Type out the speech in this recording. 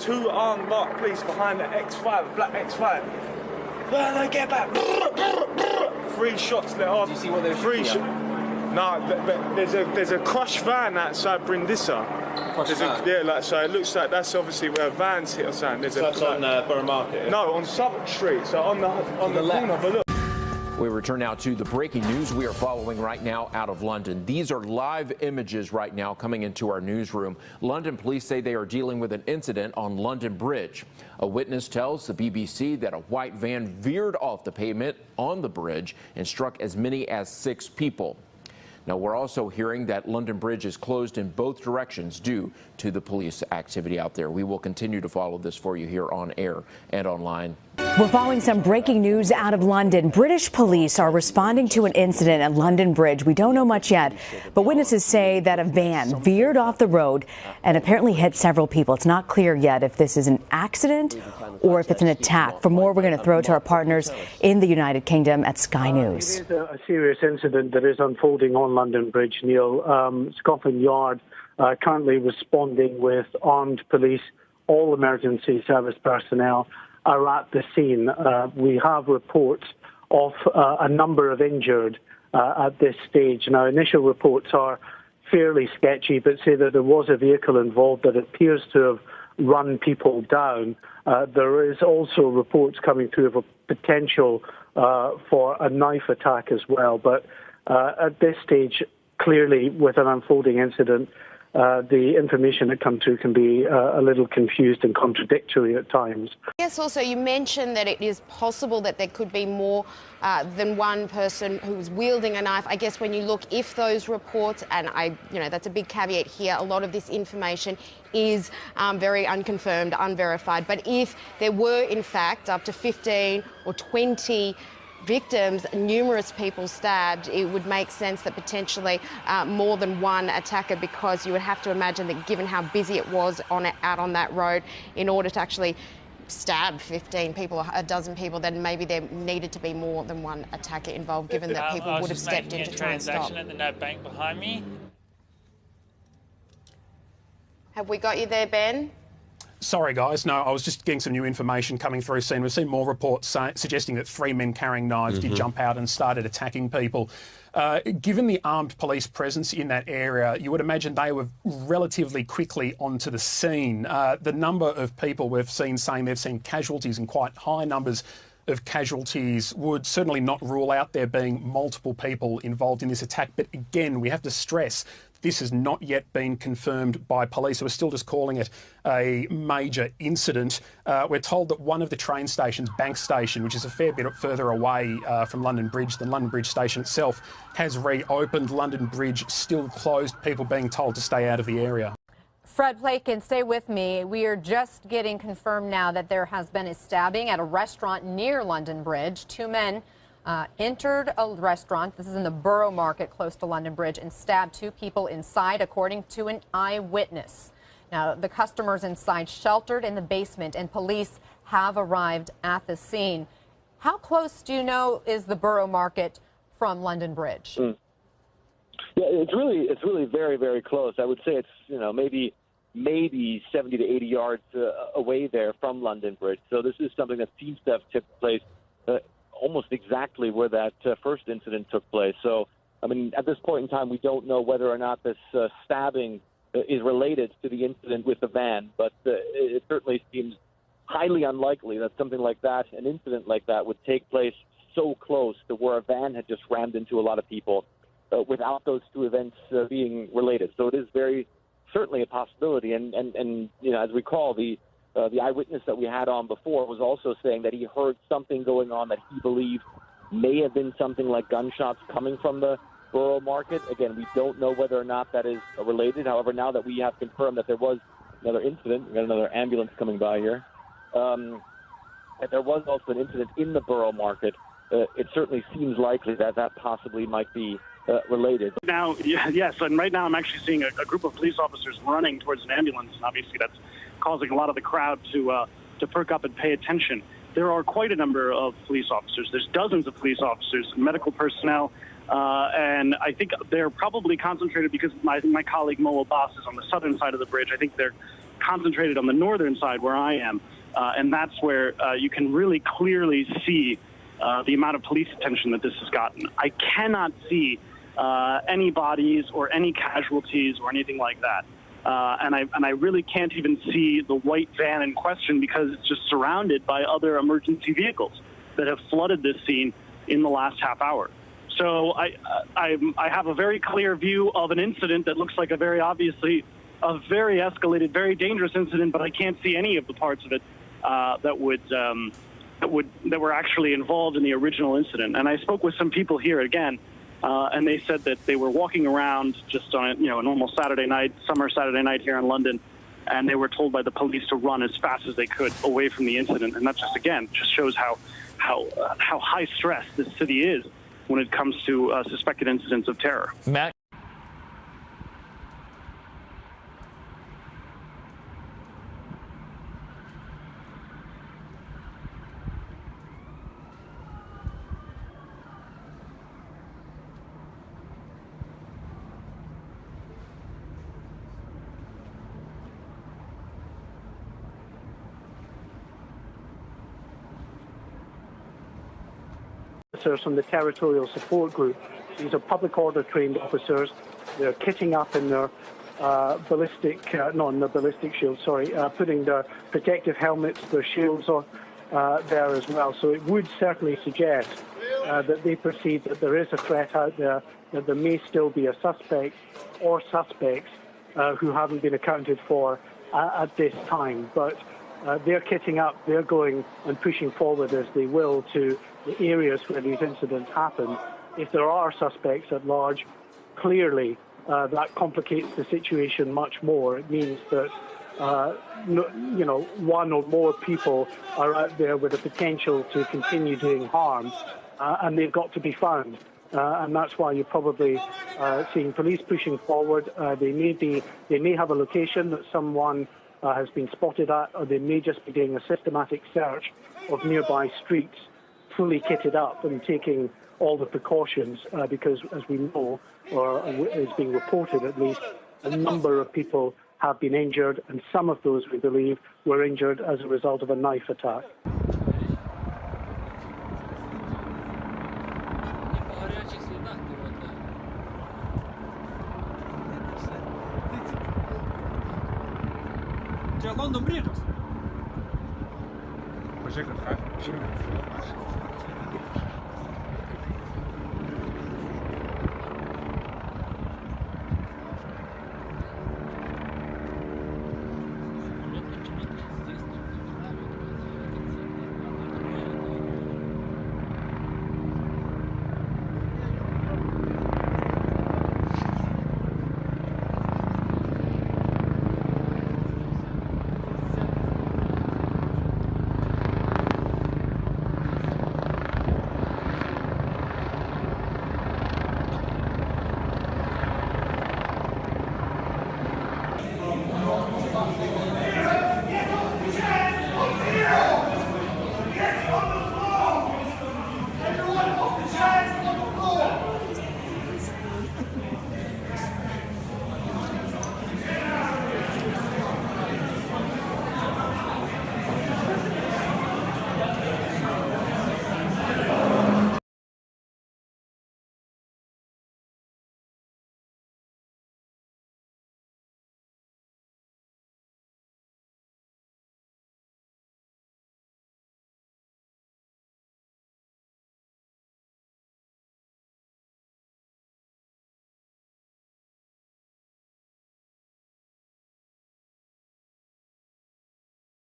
two armed marked police behind the X5, black X5. They get back. 3 shots let off. Did you see what they were Three shots. No, but there's a crushed van outside Brindisa. Yeah, like, so it looks like that's obviously where a van's hit or something. So that's on Borough Market? Yeah? No, on Southwark Street, so on the corner of a look. We return now to the breaking news we are following right now out of London. These are live images right now coming into our newsroom. London police say they are dealing with an incident on London Bridge. A witness tells the BBC that a white van veered off the pavement on the bridge and struck as many as 6 people. Now, we're also hearing that London Bridge is closed in both directions due to the police activity out there. We will continue to follow this for you here on air and online. We're following some breaking news out of London. British police are responding to an incident at London Bridge. We don't know much yet, but witnesses say that a van veered off the road and apparently hit several people. It's not clear yet if this is an accident or if it's an attack. For more, we're going to throw to our partners in the United Kingdom at Sky News. It is a serious incident that is unfolding on London Bridge, Neil. Scotland Yard currently responding with armed police. All emergency service personnel are at the scene. We have reports of a number of injured at this stage. Now, initial reports are fairly sketchy, but say that there was a vehicle involved that appears to have run people down. There is also reports coming through of a potential for a knife attack as well. But at this stage, clearly, with an unfolding incident, the information that comes through can be a little confused and contradictory at times. Yes, also you mentioned that it is possible that there could be more than one person who was wielding a knife. I guess when you look, if those reports, and that's a big caveat here, a lot of this information is very unconfirmed, unverified. But if there were, in fact, up to 15 or 20 victims, numerous people stabbed, it would make sense that potentially more than one attacker, because you would have to imagine that given how busy it was out on that road, in order to actually stab 15 people, a dozen people, then maybe there needed to be more than one attacker involved, given that people would have stepped in to try and stop. At the net bank behind me. Have we got you there, Ben? Sorry, guys. No, I was just getting some new information coming through scene. We've seen more reports suggesting that 3 men carrying knives did jump out and started attacking people. Given the armed police presence in that area, you would imagine they were relatively quickly onto the scene. The number of people we've seen saying they've seen casualties, and quite high numbers of casualties, would certainly not rule out there being multiple people involved in this attack. But again, we have to stress this has not yet been confirmed by police. So we're still just calling it a major incident. We're told that one of the train stations, Bank Station, which is a fair bit further away from London Bridge than London Bridge Station itself, has reopened. London Bridge still closed, people being told to stay out of the area. Fred Plakin, stay with me. We are just getting confirmed now that there has been a stabbing at a restaurant near London Bridge. 2 men entered a restaurant, this is in the Borough Market close to London Bridge, and stabbed 2 people inside, according to an eyewitness. Now, the customers inside sheltered in the basement, and police have arrived at the scene. How close do you know is the Borough Market from London Bridge? Yeah, it's really very, very close. I would say it's, maybe 70 to 80 yards away there from London Bridge. So this is something that seems to have took place almost exactly where that first incident took place. So, I mean, at this point in time, we don't know whether or not this stabbing is related to the incident with the van, but it certainly seems highly unlikely that something like that, an incident like that, would take place so close to where a van had just rammed into a lot of people without those 2 events being related. So it is very certainly a possibility. And as we recall, the eyewitness that we had on before was also saying that he heard something going on that he believed may have been something like gunshots coming from the Borough Market. Again, we don't know whether or not that is related. However, now that we have confirmed that there was another incident, we got another ambulance coming by here, that there was also an incident in the Borough Market, it certainly seems likely that that possibly might be related. Now, yes, and right now I'm actually seeing a group of police officers running towards an ambulance, and obviously that's causing a lot of the crowd to perk up and pay attention. There are quite a number of police officers. There's dozens of police officers, medical personnel, and I think they're probably concentrated because my colleague Mo Abbas is on the southern side of the bridge. I think they're concentrated on the northern side where I am, and that's where you can really clearly see the amount of police attention that this has gotten. I cannot see any bodies or any casualties or anything like that. And I really can't even see the white van in question because it's just surrounded by other emergency vehicles that have flooded this scene in the last half hour. So I have a very clear view of an incident that looks like a very obviously a very escalated, very dangerous incident, but I can't see any of the parts of it that were actually involved in the original incident. And I spoke with some people here again, and they said that they were walking around just on a normal Saturday night, summer Saturday night here in London, and they were told by the police to run as fast as they could away from the incident. And that just shows how high stress this city is when it comes to suspected incidents of terror. Matt. From the territorial support group. These are public order trained officers. They're kitting up in their putting their protective helmets, their shields on there as well. So it would certainly suggest that they perceive that there is a threat out there, that there may still be a suspect or suspects who haven't been accounted for at this time. But they're kitting up, they're going and pushing forward as they will to the areas where these incidents happen. If there are suspects at large, clearly that complicates the situation much more. It means that one or more people are out there with the potential to continue doing harm, and they've got to be found. And that's why you're probably seeing police pushing forward. They may have a location that someone has been spotted at, or they may just be doing a systematic search of nearby streets, fully kitted up and taking all the precautions because, as we know, or is being reported at least, a number of people have been injured, and some of those, we believe, were injured as a result of a knife attack. London Bridge.